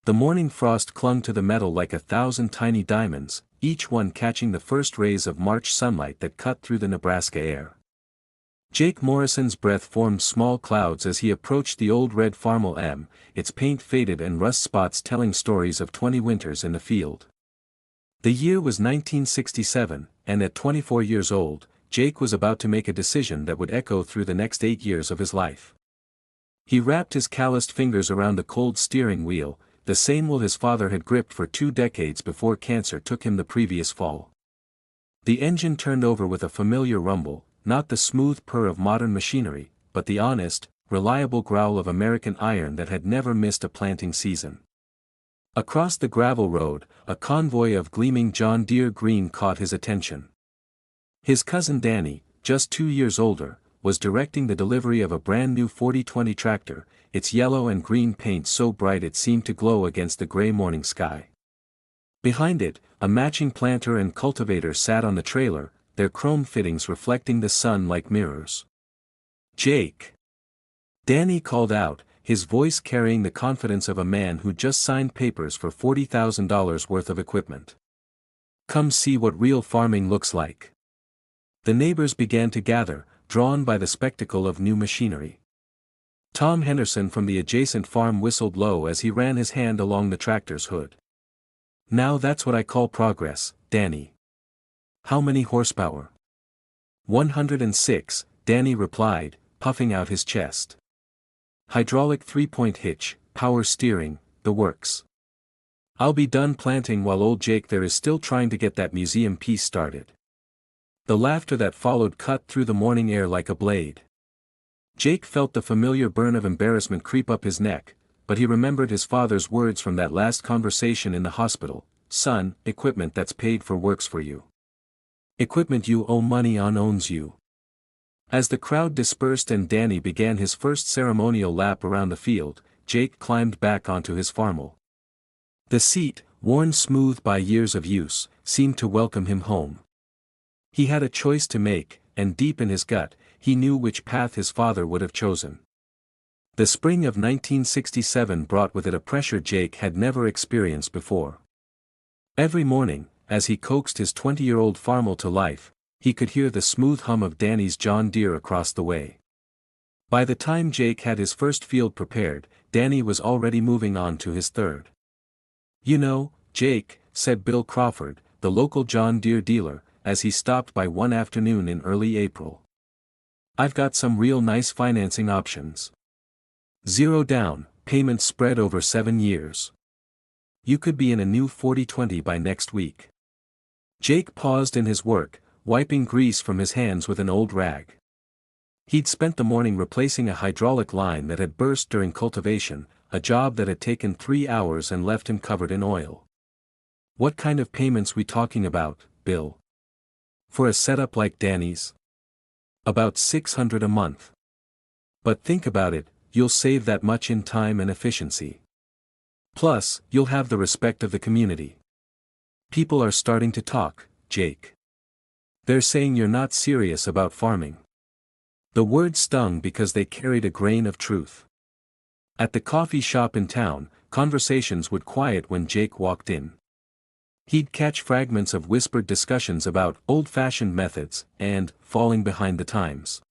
The morning frost clung to the metal like 1,000 tiny diamonds, each one catching the first rays of March sunlight that cut through the Nebraska air. Jake Morrison's breath formed small clouds as he approached the old red Farmall M, its paint faded and rust spots telling stories of 20 winters in the field. The year was 1967, and at 24 years old, Jake was about to make a decision that would echo through the next 8 years of his life. He wrapped his calloused fingers around the cold steering wheel, the same will his father had gripped for 2 decades before cancer took him the previous fall. The engine turned over with a familiar rumble, not the smooth purr of modern machinery, but the honest, reliable growl of American iron that had never missed a planting season. Across the gravel road, a convoy of gleaming John Deere green caught his attention. His cousin Danny, just 2 years older, was directing the delivery of a brand new 4020 tractor, its yellow and green paint so bright it seemed to glow against the gray morning sky. Behind it, a matching planter and cultivator sat on the trailer, their chrome fittings reflecting the sun like mirrors. "Jake!" Danny called out, his voice carrying the confidence of a man who just signed papers for $40,000 worth of equipment. "Come see what real farming looks like." The neighbors began to gather, drawn by the spectacle of new machinery. Tom Henderson from the adjacent farm whistled low as he ran his hand along the tractor's hood. "Now that's what I call progress, Danny." "How many horsepower?" 106, Danny replied, puffing out his chest. "Hydraulic 3-point hitch, power steering, the works. I'll be done planting while old Jake there is still trying to get that museum piece started." The laughter that followed cut through the morning air like a blade. Jake felt the familiar burn of embarrassment creep up his neck, but he remembered his father's words from that last conversation in the hospital: "Son, equipment that's paid for works for you. Equipment you owe money on owns you." As the crowd dispersed and Danny began his first ceremonial lap around the field, Jake climbed back onto his Farmall. The seat, worn smooth by years of use, seemed to welcome him home. He had a choice to make, and deep in his gut, he knew which path his father would have chosen. The spring of 1967 brought with it a pressure Jake had never experienced before. Every morning, as he coaxed his 20-year-old Farmall to life, he could hear the smooth hum of Danny's John Deere across the way. By the time Jake had his first field prepared, Danny was already moving on to his third. "You know, Jake," said Bill Crawford, the local John Deere dealer, as he stopped by one afternoon in early April. "I've got some real nice financing options. 0 down, payments spread over 7 years. You could be in a new 4020 by next week." Jake paused in his work, wiping grease from his hands with an old rag. He'd spent the morning replacing a hydraulic line that had burst during cultivation, a job that had taken 3 hours and left him covered in oil. "What kind of payments we talking about, Bill? For a setup like Danny's?" "About $600 a month. But think about it, you'll save that much in time and efficiency. Plus, you'll have the respect of the community. People are starting to talk, Jake. They're saying you're not serious about farming." The words stung because they carried a grain of truth. At the coffee shop in town, conversations would quiet when Jake walked in. He'd catch fragments of whispered discussions about old-fashioned methods and falling behind the times.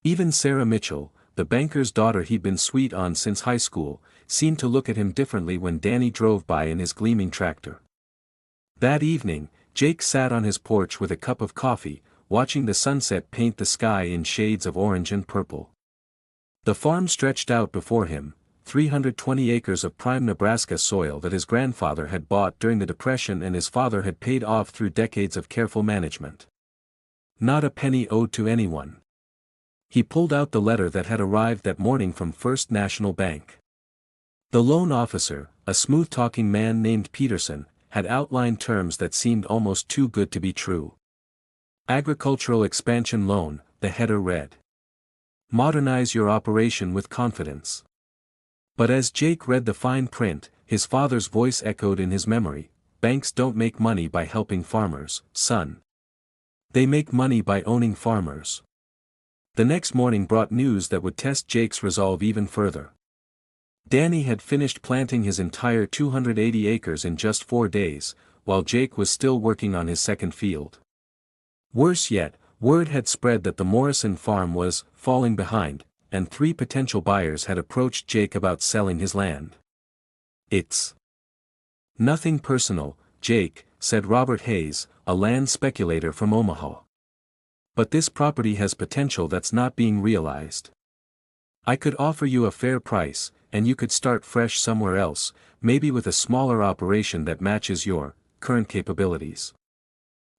Even Sarah Mitchell, the banker's daughter he'd been sweet on since high school, seemed to look at him differently when Danny drove by in his gleaming tractor. That evening, Jake sat on his porch with a cup of coffee, watching the sunset paint the sky in shades of orange and purple. The farm stretched out before him, 320 acres of prime Nebraska soil that his grandfather had bought during the Depression and his father had paid off through decades of careful management. Not a penny owed to anyone. He pulled out the letter that had arrived that morning from First National Bank. The loan officer, a smooth-talking man named Peterson, had outlined terms that seemed almost too good to be true. "Agricultural expansion loan," the header read. "Modernize your operation with confidence." But as Jake read the fine print, his father's voice echoed in his memory: "Banks don't make money by helping farmers, son. They make money by owning farmers." The next morning brought news that would test Jake's resolve even further. Danny had finished planting his entire 280 acres in just 4 days, while Jake was still working on his second field. Worse yet, word had spread that the Morrison farm was falling behind, and 3 potential buyers had approached Jake about selling his land. "It's nothing personal, Jake," said Robert Hayes, a land speculator from Omaha. "But this property has potential that's not being realized. I could offer you a fair price, and you could start fresh somewhere else, maybe with a smaller operation that matches your current capabilities."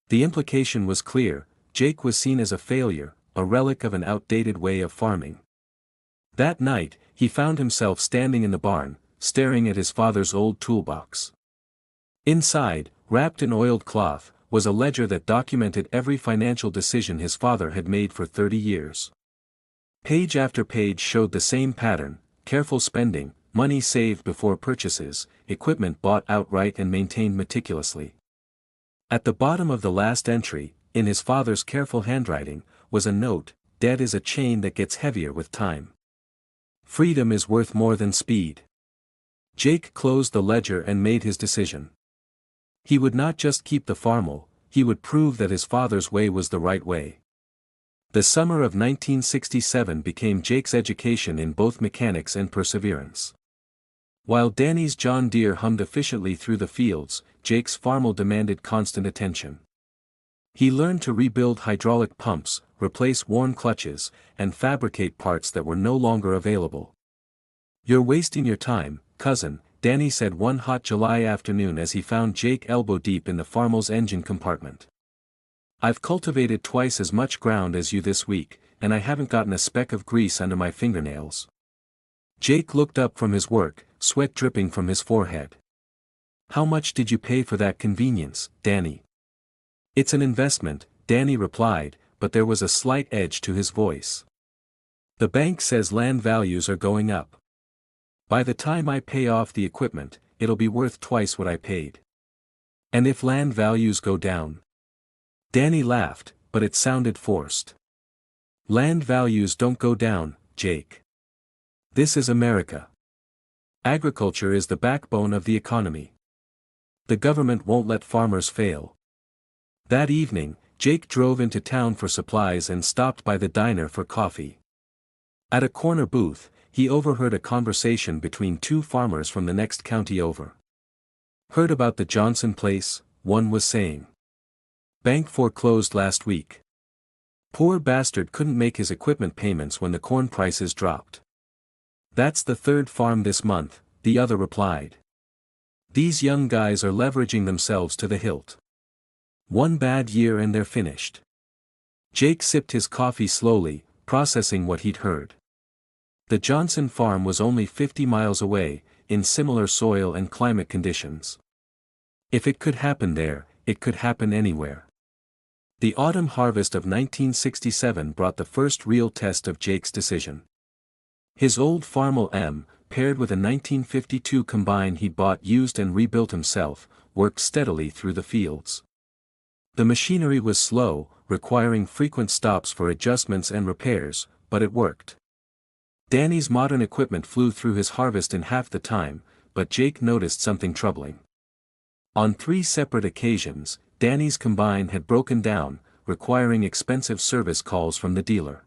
The implication was clear: Jake was seen as a failure, a relic of an outdated way of farming. That night, he found himself standing in the barn, staring at his father's old toolbox. Inside, wrapped in oiled cloth, was a ledger that documented every financial decision his father had made for 30 years. Page after page showed the same pattern: careful spending, money saved before purchases, equipment bought outright and maintained meticulously. At the bottom of the last entry, in his father's careful handwriting, was a note: "Debt is a chain that gets heavier with time. Freedom is worth more than speed." Jake closed the ledger and made his decision. He would not just keep the Farmall, he would prove that his father's way was the right way. The summer of 1967 became Jake's education in both mechanics and perseverance. While Danny's John Deere hummed efficiently through the fields, Jake's Farmall demanded constant attention. He learned to rebuild hydraulic pumps, replace worn clutches, and fabricate parts that were no longer available. "You're wasting your time, cousin," Danny said one hot July afternoon as he found Jake elbow-deep in the Farmall's engine compartment. "I've cultivated twice as much ground as you this week, and I haven't gotten a speck of grease under my fingernails." Jake looked up from his work, sweat dripping from his forehead. "How much did you pay for that convenience, Danny?" "It's an investment," Danny replied, but there was a slight edge to his voice. "The bank says land values are going up. By the time I pay off the equipment, it'll be worth twice what I paid." "And if land values go down?" Danny laughed, but it sounded forced. "Land values don't go down, Jake. This is America. Agriculture is the backbone of the economy. The government won't let farmers fail." That evening, Jake drove into town for supplies and stopped by the diner for coffee. At a corner booth, he overheard a conversation between 2 farmers from the next county over. "Heard about the Johnson place?" one was saying. "Bank foreclosed last week. Poor bastard couldn't make his equipment payments when the corn prices dropped." "That's the 3rd farm this month," the other replied. "These young guys are leveraging themselves to the hilt. One bad year and they're finished." Jake sipped his coffee slowly, processing what he'd heard. The Johnson farm was only 50 miles away, in similar soil and climate conditions. If it could happen there, it could happen anywhere. The autumn harvest of 1967 brought the first real test of Jake's decision. His old Farmall M, paired with a 1952 combine he'd bought used and rebuilt himself, worked steadily through the fields. The machinery was slow, requiring frequent stops for adjustments and repairs, but it worked. Danny's modern equipment flew through his harvest in half the time, but Jake noticed something troubling. On 3 separate occasions, Danny's combine had broken down, requiring expensive service calls from the dealer.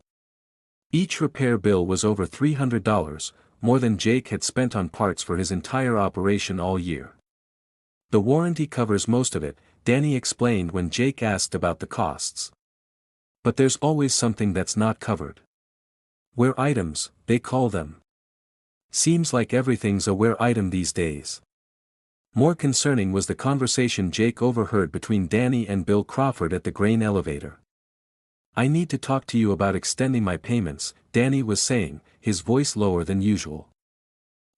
Each repair bill was over $300, more than Jake had spent on parts for his entire operation all year. "The warranty covers most of it," Danny explained when Jake asked about the costs. "But there's always something that's not covered. Wear items, they call them. Seems like everything's a wear item these days." More concerning was the conversation Jake overheard between Danny and Bill Crawford at the grain elevator. "I need to talk to you about extending my payments," Danny was saying, his voice lower than usual.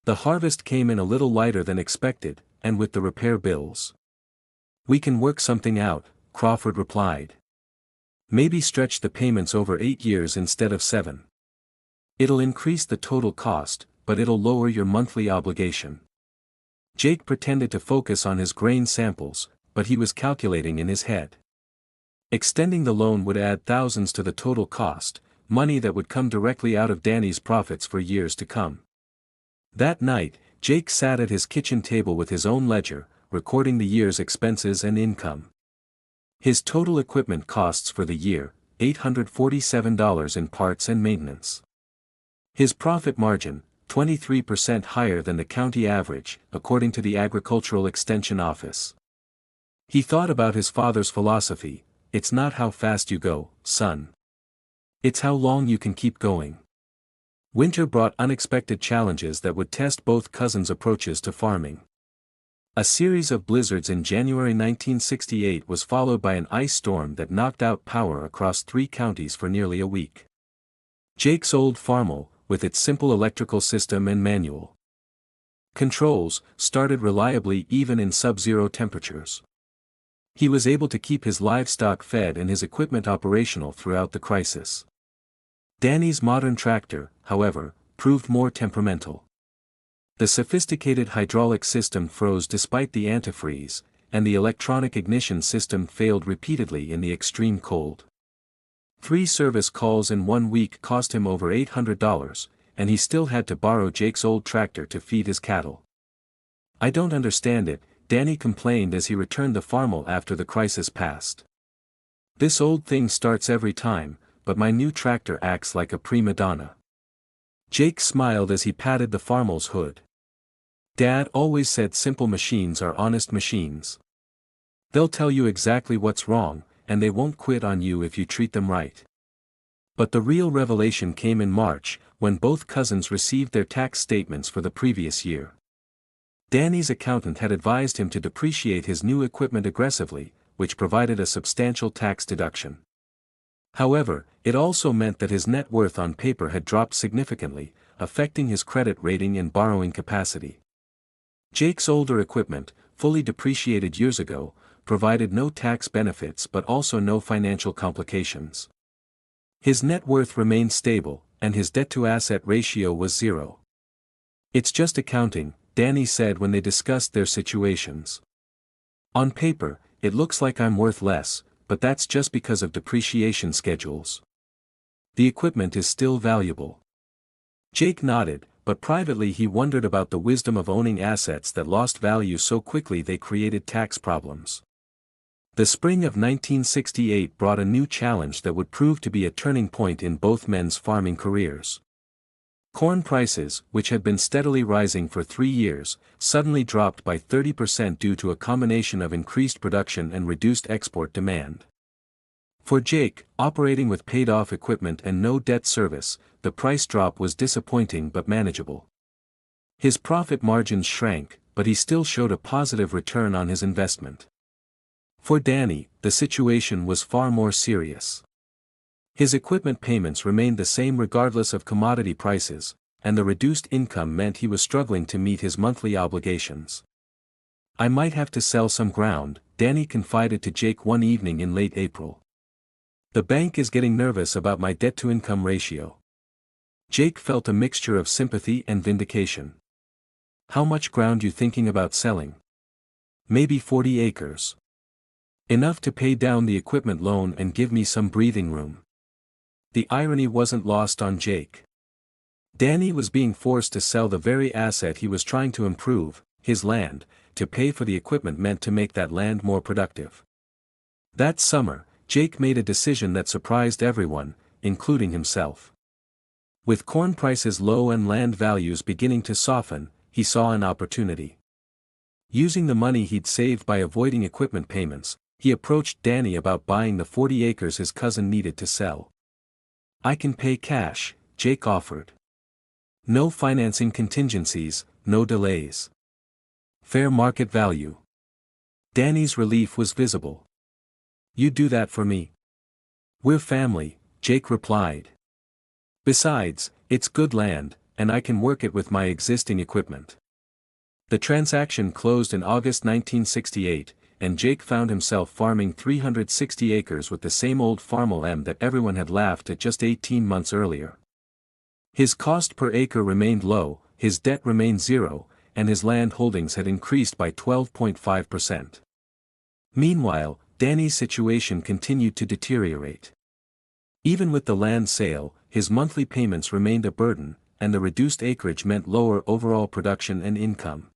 "The harvest came in a little lighter than expected, and with the repair bills." "We can work something out," Crawford replied. "Maybe stretch the payments over 8 years instead of 7. It'll increase the total cost, but it'll lower your monthly obligation." Jake pretended to focus on his grain samples, but he was calculating in his head. Extending the loan would add thousands to the total cost, money that would come directly out of Danny's profits for years to come. That night, Jake sat at his kitchen table with his own ledger, recording the year's expenses and income. His total equipment costs for the year, $847 in parts and maintenance. His profit margin, 23% higher than the county average, according to the Agricultural Extension Office. He thought about his father's philosophy: it's not how fast you go, son. It's how long you can keep going. Winter brought unexpected challenges that would test both cousins' approaches to farming. A series of blizzards in January 1968 was followed by an ice storm that knocked out power across 3 counties for nearly a week. Jake's old Farmall, with its simple electrical system and manual controls, started reliably even in sub-zero temperatures. He was able to keep his livestock fed and his equipment operational throughout the crisis. Danny's modern tractor, however, proved more temperamental. The sophisticated hydraulic system froze despite the antifreeze, and the electronic ignition system failed repeatedly in the extreme cold. 3 service calls in 1 week cost him over $800, and he still had to borrow Jake's old tractor to feed his cattle. "I don't understand it," Danny complained as he returned the Farmall after the crisis passed. "This old thing starts every time, but my new tractor acts like a prima donna." Jake smiled as he patted the Farmall's hood. "Dad always said simple machines are honest machines. They'll tell you exactly what's wrong, and they won't quit on you if you treat them right." But the real revelation came in March, when both cousins received their tax statements for the previous year. Danny's accountant had advised him to depreciate his new equipment aggressively, which provided a substantial tax deduction. However, it also meant that his net worth on paper had dropped significantly, affecting his credit rating and borrowing capacity. Jake's older equipment, fully depreciated years ago, provided no tax benefits but also no financial complications. His net worth remained stable, and his debt-to-asset ratio was 0. "It's just accounting," Danny said when they discussed their situations. "On paper, it looks like I'm worth less, but that's just because of depreciation schedules. The equipment is still valuable." Jake nodded, but privately he wondered about the wisdom of owning assets that lost value so quickly they created tax problems. The spring of 1968 brought a new challenge that would prove to be a turning point in both men's farming careers. Corn prices, which had been steadily rising for 3 years, suddenly dropped by 30% due to a combination of increased production and reduced export demand. For Jake, operating with paid-off equipment and no debt service, the price drop was disappointing but manageable. His profit margins shrank, but he still showed a positive return on his investment. For Danny, the situation was far more serious. His equipment payments remained the same regardless of commodity prices, and the reduced income meant he was struggling to meet his monthly obligations. "I might have to sell some ground," Danny confided to Jake one evening in late April. "The bank is getting nervous about my debt-to-income ratio." Jake felt a mixture of sympathy and vindication. "How much ground you thinking about selling?" "Maybe 40 acres. Enough to pay down the equipment loan and give me some breathing room." The irony wasn't lost on Jake. Danny was being forced to sell the very asset he was trying to improve, his land. To pay for the equipment meant to make that land more productive. That summer, Jake made a decision that surprised everyone, including himself. With corn prices low and land values beginning to soften, he saw an opportunity. Using the money he'd saved by avoiding equipment payments, he approached Danny about buying the 40 acres his cousin needed to sell. "I can pay cash," Jake offered. "No financing contingencies, no delays. Fair market value." Danny's relief was visible. "You do that for me?" "We're family," Jake replied. "Besides, it's good land, and I can work it with my existing equipment." The transaction closed in August 1968, and Jake found himself farming 360 acres with the same old Farmall M that everyone had laughed at just 18 months earlier. His cost per acre remained low, his debt remained 0, and his land holdings had increased by 12.5%. Meanwhile, Danny's situation continued to deteriorate. Even with the land sale, his monthly payments remained a burden, and the reduced acreage meant lower overall production and income.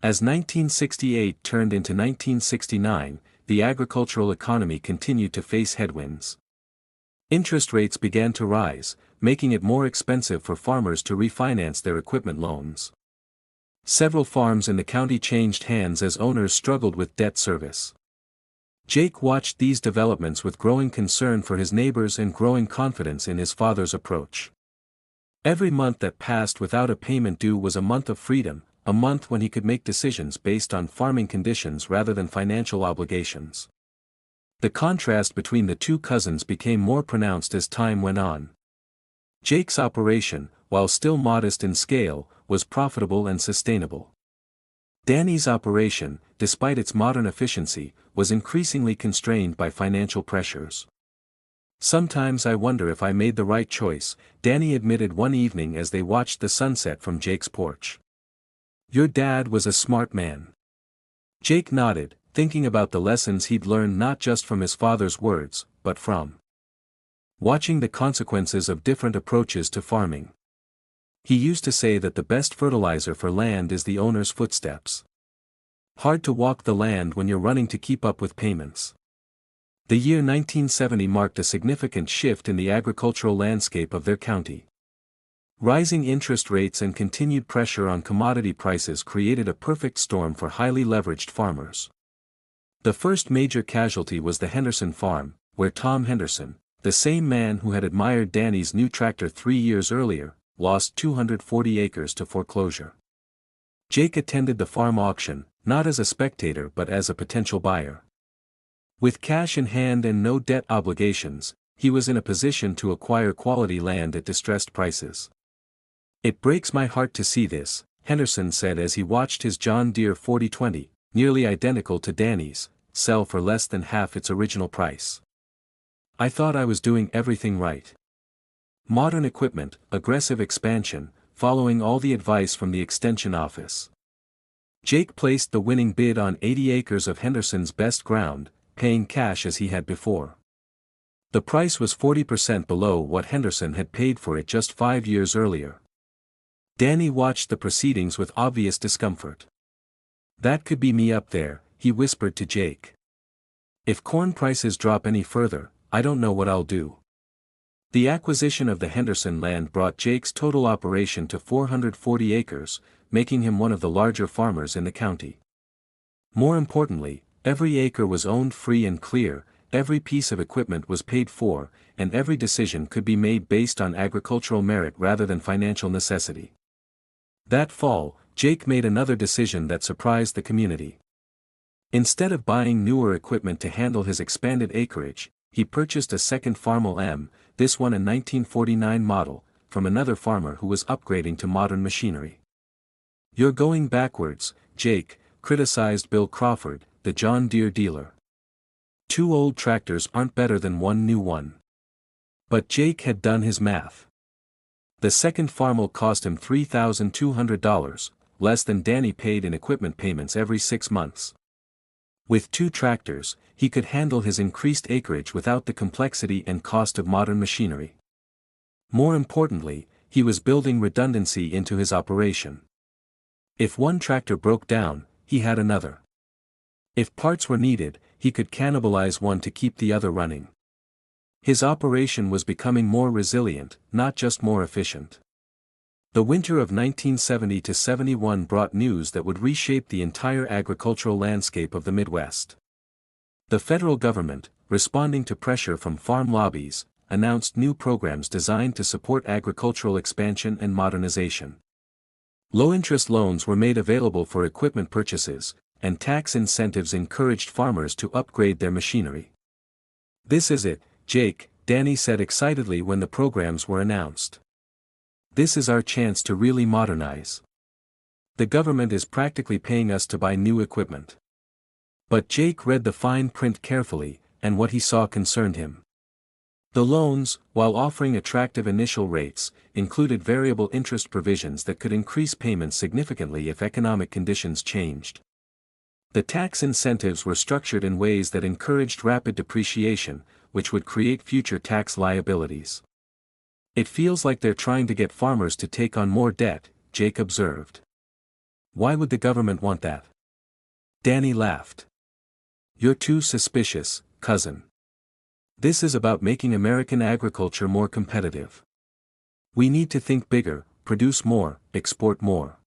As 1968 turned into 1969, the agricultural economy continued to face headwinds. Interest rates began to rise, making it more expensive for farmers to refinance their equipment loans. Several farms in the county changed hands as owners struggled with debt service. Jake watched these developments with growing concern for his neighbors and growing confidence in his father's approach. Every month that passed without a payment due was a month of freedom, a month when he could make decisions based on farming conditions rather than financial obligations. The contrast between the two cousins became more pronounced as time went on. Jake's operation, while still modest in scale, was profitable and sustainable. Danny's operation, despite its modern efficiency, was increasingly constrained by financial pressures. "Sometimes I wonder if I made the right choice," Danny admitted one evening as they watched the sunset from Jake's porch. "Your dad was a smart man." Jake nodded, thinking about the lessons he'd learned not just from his father's words, but from watching the consequences of different approaches to farming. He used to say that the best fertilizer for land is the owner's footsteps. Hard to walk the land when you're running to keep up with payments. The year 1970 marked a significant shift in the agricultural landscape of their county. Rising interest rates and continued pressure on commodity prices created a perfect storm for highly leveraged farmers. The first major casualty was the Henderson farm, where Tom Henderson, the same man who had admired Danny's new tractor 3 years earlier, lost 240 acres to foreclosure. Jake attended the farm auction, not as a spectator but as a potential buyer. With cash in hand and no debt obligations, he was in a position to acquire quality land at distressed prices. "It breaks my heart to see this," Henderson said as he watched his John Deere 4020, nearly identical to Danny's, sell for less than half its original price. "I thought I was doing everything right. Modern equipment, aggressive expansion, following all the advice from the extension office." Jake placed the winning bid on 80 acres of Henderson's best ground, paying cash as he had before. The price was 40% below what Henderson had paid for it just 5 years earlier. Danny watched the proceedings with obvious discomfort. "That could be me up there," he whispered to Jake. "If corn prices drop any further, I don't know what I'll do." The acquisition of the Henderson land brought Jake's total operation to 440 acres, making him one of the larger farmers in the county. More importantly, every acre was owned free and clear, every piece of equipment was paid for, and every decision could be made based on agricultural merit rather than financial necessity. That fall, Jake made another decision that surprised the community. Instead of buying newer equipment to handle his expanded acreage, he purchased a second Farmall M, this one a 1949 model, from another farmer who was upgrading to modern machinery. "You're going backwards, Jake," criticized Bill Crawford, the John Deere dealer. "2 old tractors aren't better than 1 new one." But Jake had done his math. The second Farmall cost him $3,200, less than Danny paid in equipment payments every 6 months. With 2 tractors, he could handle his increased acreage without the complexity and cost of modern machinery. More importantly, he was building redundancy into his operation. If one tractor broke down, he had another. If parts were needed, he could cannibalize one to keep the other running. His operation was becoming more resilient, not just more efficient. The winter of 1970–71 brought news that would reshape the entire agricultural landscape of the Midwest. The federal government, responding to pressure from farm lobbies, announced new programs designed to support agricultural expansion and modernization. Low-interest loans were made available for equipment purchases, and tax incentives encouraged farmers to upgrade their machinery. "This is it, Jake," Danny said excitedly when the programs were announced. "This is our chance to really modernize. The government is practically paying us to buy new equipment." But Jake read the fine print carefully, and what he saw concerned him. The loans, while offering attractive initial rates, included variable interest provisions that could increase payments significantly if economic conditions changed. The tax incentives were structured in ways that encouraged rapid depreciation, which would create future tax liabilities. It feels like they're trying to get farmers to take on more debt, Jake observed. Why would the government want that? Danny laughed. You're too suspicious, cousin. This is about making American agriculture more competitive. We need to think bigger, produce more, export more.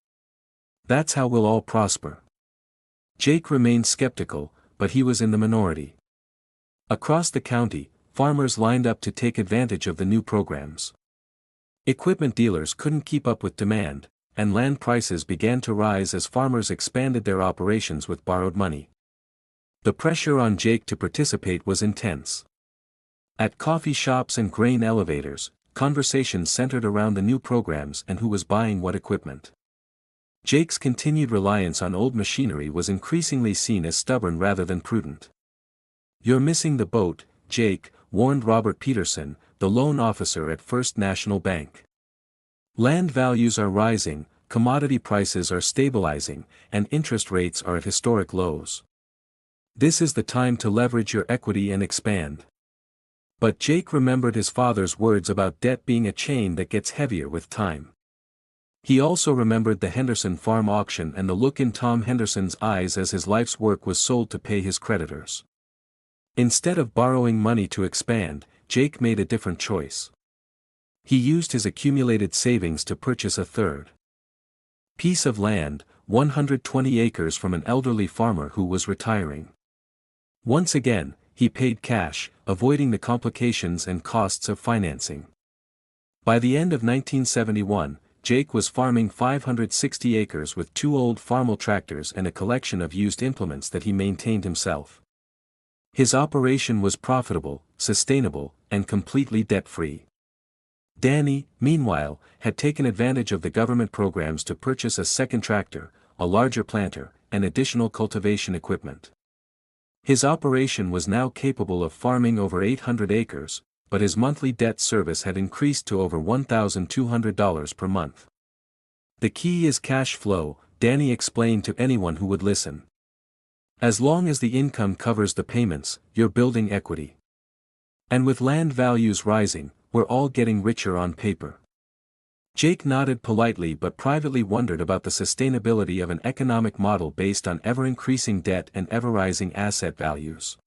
That's how we'll all prosper. Jake remained skeptical, but he was in the minority. Across the county, farmers lined up to take advantage of the new programs. Equipment dealers couldn't keep up with demand, and land prices began to rise as farmers expanded their operations with borrowed money. The pressure on Jake to participate was intense. At coffee shops and grain elevators, conversations centered around the new programs and who was buying what equipment. Jake's continued reliance on old machinery was increasingly seen as stubborn rather than prudent. You're missing the boat, Jake, warned Robert Peterson, the loan officer at First National Bank. Land values are rising, commodity prices are stabilizing, and interest rates are at historic lows. This is the time to leverage your equity and expand. But Jake remembered his father's words about debt being a chain that gets heavier with time. He also remembered the Henderson farm auction and the look in Tom Henderson's eyes as his life's work was sold to pay his creditors. Instead of borrowing money to expand, Jake made a different choice. He used his accumulated savings to purchase a third piece of land, 120 acres from an elderly farmer who was retiring. Once again, he paid cash, avoiding the complications and costs of financing. By the end of 1971, Jake was farming 560 acres with 2 old Farmall tractors and a collection of used implements that he maintained himself. His operation was profitable, sustainable, and completely debt-free. Danny, meanwhile, had taken advantage of the government programs to purchase a second tractor, a larger planter, and additional cultivation equipment. His operation was now capable of farming over 800 acres, but his monthly debt service had increased to over $1,200 per month. The key is cash flow, Danny explained to anyone who would listen. As long as the income covers the payments, you're building equity. And with land values rising, we're all getting richer on paper. Jake nodded politely but privately wondered about the sustainability of an economic model based on ever-increasing debt and ever-rising asset values.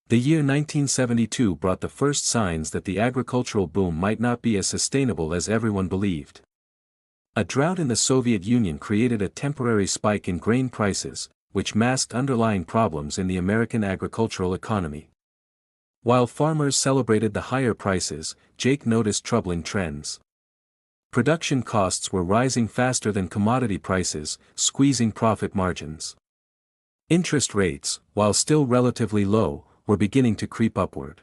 The year 1972 brought the first signs that the agricultural boom might not be as sustainable as everyone believed. A drought in the Soviet Union created a temporary spike in grain prices, which masked underlying problems in the American agricultural economy. While farmers celebrated the higher prices, Jake noticed troubling trends. Production costs were rising faster than commodity prices, squeezing profit margins. Interest rates, while still relatively low, were beginning to creep upward.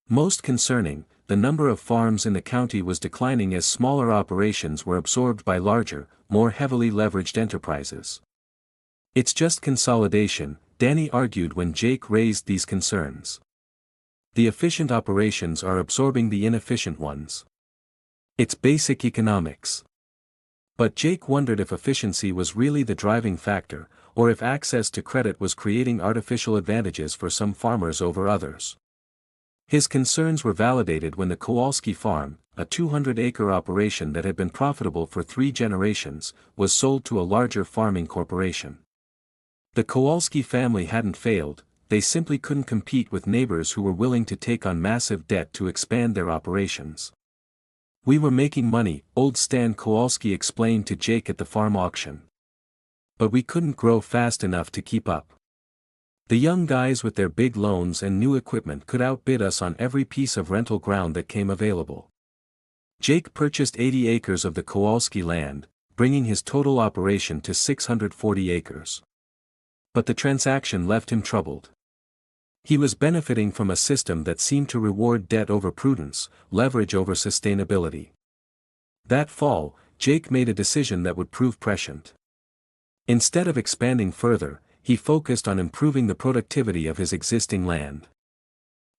Most concerning, the number of farms in the county was declining as smaller operations were absorbed by larger, more heavily leveraged enterprises. It's just consolidation, Danny argued when Jake raised these concerns. The efficient operations are absorbing the inefficient ones. It's basic economics. But Jake wondered if efficiency was really the driving factor, or if access to credit was creating artificial advantages for some farmers over others. His concerns were validated when the Kowalski farm, a 200-acre operation that had been profitable for 3 generations, was sold to a larger farming corporation. The Kowalski family hadn't failed, they simply couldn't compete with neighbors who were willing to take on massive debt to expand their operations. We were making money, old Stan Kowalski explained to Jake at the farm auction. But we couldn't grow fast enough to keep up. The young guys with their big loans and new equipment could outbid us on every piece of rental ground that came available. Jake purchased 80 acres of the Kowalski land, bringing his total operation to 640 acres. But the transaction left him troubled. He was benefiting from a system that seemed to reward debt over prudence, leverage over sustainability. That fall, Jake made a decision that would prove prescient. Instead of expanding further, he focused on improving the productivity of his existing land.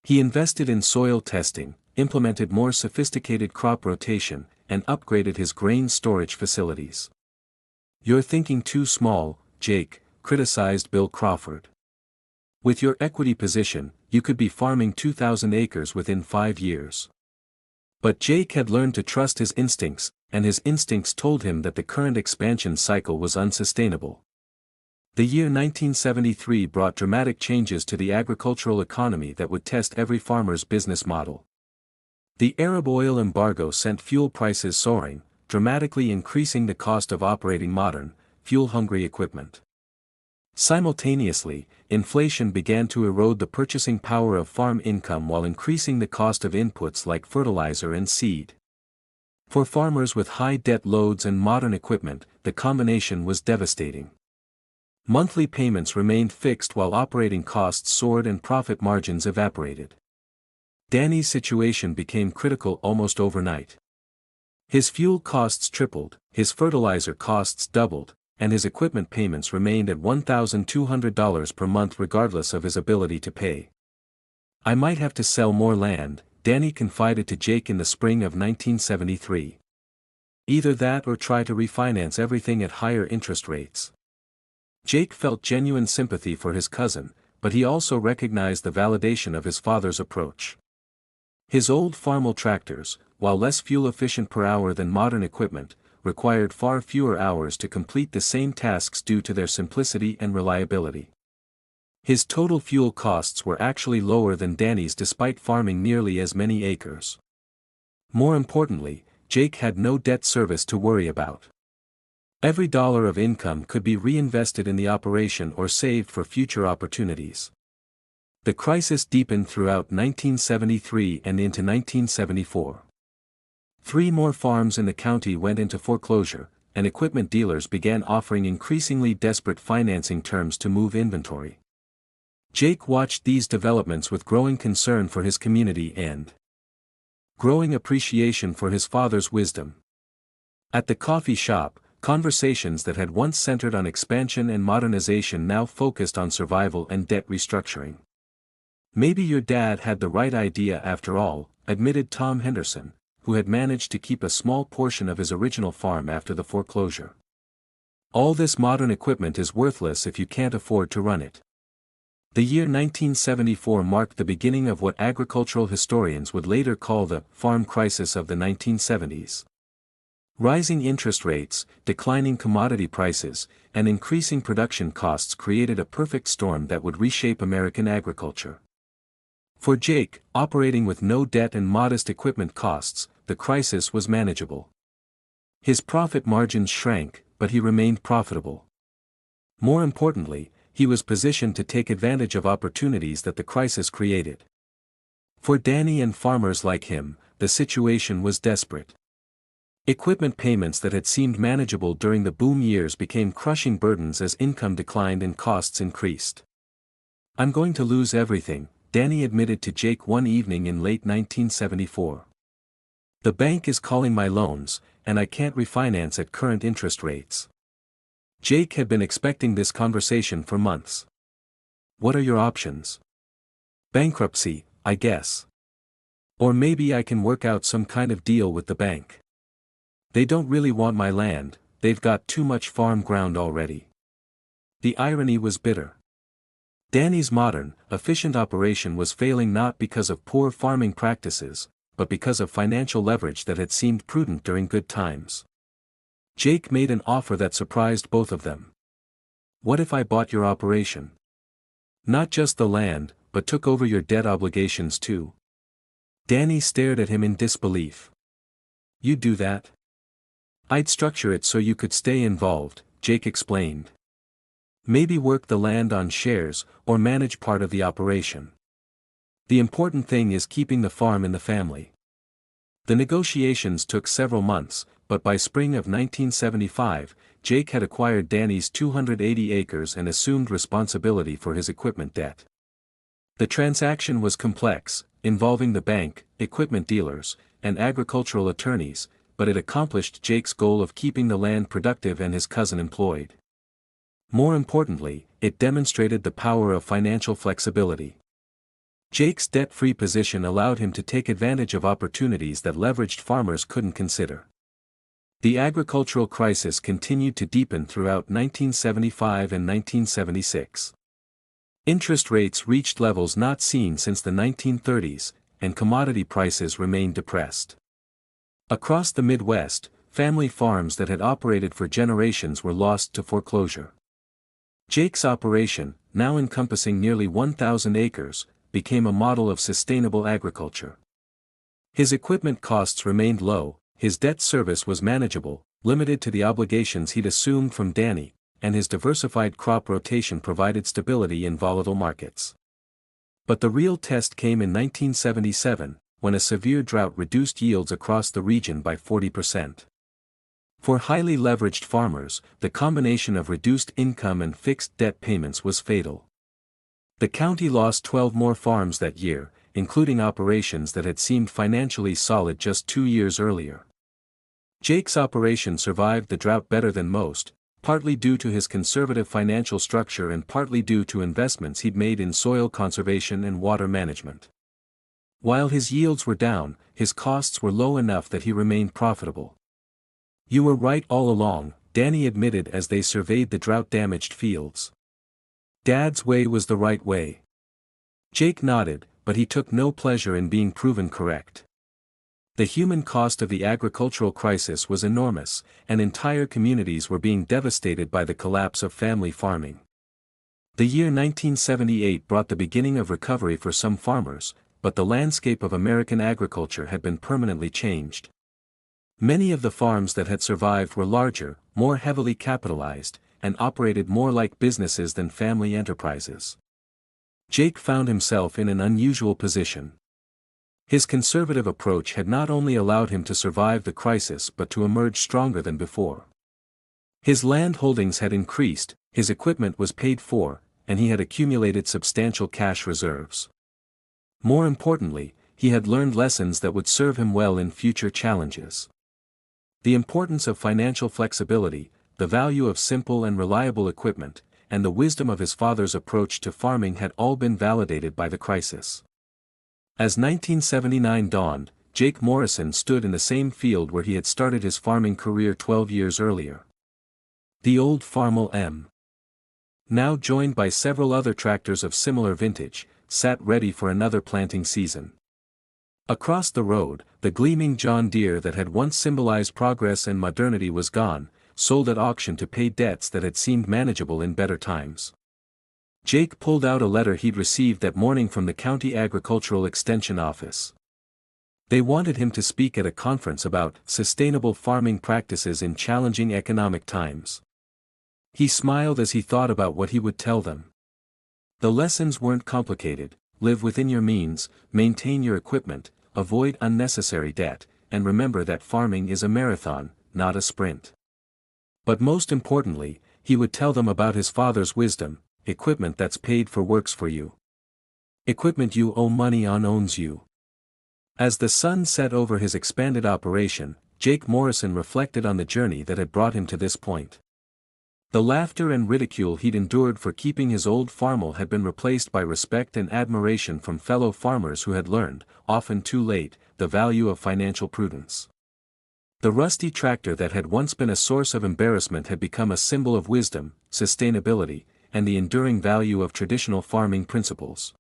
He invested in soil testing, implemented more sophisticated crop rotation, and upgraded his grain storage facilities. "You're thinking too small, Jake," criticized Bill Crawford. "With your equity position, you could be farming 2,000 acres within 5 years." But Jake had learned to trust his instincts, and his instincts told him that the current expansion cycle was unsustainable. The year 1973 brought dramatic changes to the agricultural economy that would test every farmer's business model. The Arab oil embargo sent fuel prices soaring, dramatically increasing the cost of operating modern, fuel-hungry equipment. Simultaneously, inflation began to erode the purchasing power of farm income while increasing the cost of inputs like fertilizer and seed. For farmers with high debt loads and modern equipment, the combination was devastating. Monthly payments remained fixed while operating costs soared and profit margins evaporated. Danny's situation became critical almost overnight. His fuel costs tripled, his fertilizer costs doubled, and his equipment payments remained at $1,200 per month regardless of his ability to pay. "I might have to sell more land," Danny confided to Jake in the spring of 1973. "Either that or try to refinance everything at higher interest rates." Jake felt genuine sympathy for his cousin, but he also recognized the validation of his father's approach. His old Farmall tractors, while less fuel-efficient per hour than modern equipment, required far fewer hours to complete the same tasks due to their simplicity and reliability. His total fuel costs were actually lower than Danny's despite farming nearly as many acres. More importantly, Jake had no debt service to worry about. Every dollar of income could be reinvested in the operation or saved for future opportunities. The crisis deepened throughout 1973 and into 1974. 3 more farms in the county went into foreclosure, and equipment dealers began offering increasingly desperate financing terms to move inventory. Jake watched these developments with growing concern for his community and growing appreciation for his father's wisdom. At the coffee shop, conversations that had once centered on expansion and modernization now focused on survival and debt restructuring. "Maybe your dad had the right idea after all," admitted Tom Henderson, who had managed to keep a small portion of his original farm after the foreclosure. "All this modern equipment is worthless if you can't afford to run it." The year 1974 marked the beginning of what agricultural historians would later call the farm crisis of the 1970s. Rising interest rates, declining commodity prices, and increasing production costs created a perfect storm that would reshape American agriculture. For Jake, operating with no debt and modest equipment costs, the crisis was manageable. His profit margins shrank, but he remained profitable. More importantly, he was positioned to take advantage of opportunities that the crisis created. For Danny and farmers like him, the situation was desperate. Equipment payments that had seemed manageable during the boom years became crushing burdens as income declined and costs increased. "I'm going to lose everything," Danny admitted to Jake one evening in late 1974. "The bank is calling my loans, and I can't refinance at current interest rates." Jake had been expecting this conversation for months. "What are your options?" "Bankruptcy, I guess. Or maybe I can work out some kind of deal with the bank. They don't really want my land, they've got too much farm ground already." The irony was bitter. Danny's modern, efficient operation was failing not because of poor farming practices, but because of financial leverage that had seemed prudent during good times. Jake made an offer that surprised both of them. "What if I bought your operation? Not just the land, but took over your debt obligations too?" Danny stared at him in disbelief. "You'd do that?" "I'd structure it so you could stay involved," Jake explained. "Maybe work the land on shares, or manage part of the operation. The important thing is keeping the farm in the family." The negotiations took several months, but by spring of 1975, Jake had acquired Danny's 280 acres and assumed responsibility for his equipment debt. The transaction was complex, involving the bank, equipment dealers, and agricultural attorneys, but it accomplished Jake's goal of keeping the land productive and his cousin employed. More importantly, it demonstrated the power of financial flexibility. Jake's debt-free position allowed him to take advantage of opportunities that leveraged farmers couldn't consider. The agricultural crisis continued to deepen throughout 1975 and 1976. Interest rates reached levels not seen since the 1930s, and commodity prices remained depressed. Across the Midwest, family farms that had operated for generations were lost to foreclosure. Jake's operation, now encompassing nearly 1,000 acres, became a model of sustainable agriculture. His equipment costs remained low, his debt service was manageable, limited to the obligations he'd assumed from Danny, and his diversified crop rotation provided stability in volatile markets. But the real test came in 1977, when a severe drought reduced yields across the region by 40%. For highly leveraged farmers, the combination of reduced income and fixed debt payments was fatal. The county lost 12 more farms that year, including operations that had seemed financially solid just 2 years earlier. Jake's operation survived the drought better than most, partly due to his conservative financial structure and partly due to investments he'd made in soil conservation and water management. While his yields were down, his costs were low enough that he remained profitable. "You were right all along," Danny admitted as they surveyed the drought-damaged fields. "Dad's way was the right way." Jake nodded, but he took no pleasure in being proven correct. The human cost of the agricultural crisis was enormous, and entire communities were being devastated by the collapse of family farming. The year 1978 brought the beginning of recovery for some farmers, but the landscape of American agriculture had been permanently changed. Many of the farms that had survived were larger, more heavily capitalized, and operated more like businesses than family enterprises. Jake found himself in an unusual position. His conservative approach had not only allowed him to survive the crisis but to emerge stronger than before. His land holdings had increased, his equipment was paid for, and he had accumulated substantial cash reserves. More importantly, he had learned lessons that would serve him well in future challenges. The importance of financial flexibility, the value of simple and reliable equipment, and the wisdom of his father's approach to farming had all been validated by the crisis. As 1979 dawned, Jake Morrison stood in the same field where he had started his farming career 12 years earlier. The old Farmall M. Now joined by several other tractors of similar vintage, sat ready for another planting season. Across the road, the gleaming John Deere that had once symbolized progress and modernity was gone, sold at auction to pay debts that had seemed manageable in better times. Jake pulled out a letter he'd received that morning from the County Agricultural Extension Office. They wanted him to speak at a conference about sustainable farming practices in challenging economic times. He smiled as he thought about what he would tell them. The lessons weren't complicated: live within your means, maintain your equipment, avoid unnecessary debt, and remember that farming is a marathon, not a sprint. But most importantly, he would tell them about his father's wisdom: equipment that's paid for works for you. Equipment you owe money on owns you. As the sun set over his expanded operation, Jake Morrison reflected on the journey that had brought him to this point. The laughter and ridicule he'd endured for keeping his old Farmall had been replaced by respect and admiration from fellow farmers who had learned, often too late, the value of financial prudence. The rusty tractor that had once been a source of embarrassment had become a symbol of wisdom, sustainability, and the enduring value of traditional farming principles.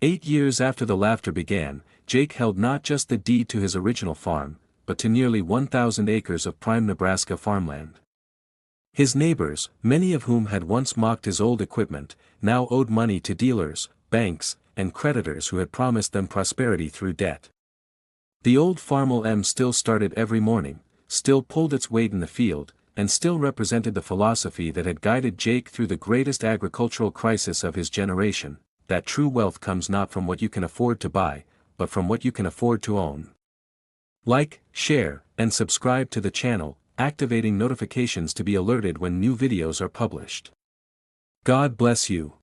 8 years after the laughter began, Jake held not just the deed to his original farm, but to nearly 1,000 acres of prime Nebraska farmland. His neighbors, many of whom had once mocked his old equipment, now owed money to dealers, banks, and creditors who had promised them prosperity through debt. The old Farmall M still started every morning, still pulled its weight in the field, and still represented the philosophy that had guided Jake through the greatest agricultural crisis of his generation: that true wealth comes not from what you can afford to buy, but from what you can afford to own. Like, share, and subscribe to the channel, activating notifications to be alerted when new videos are published. God bless you.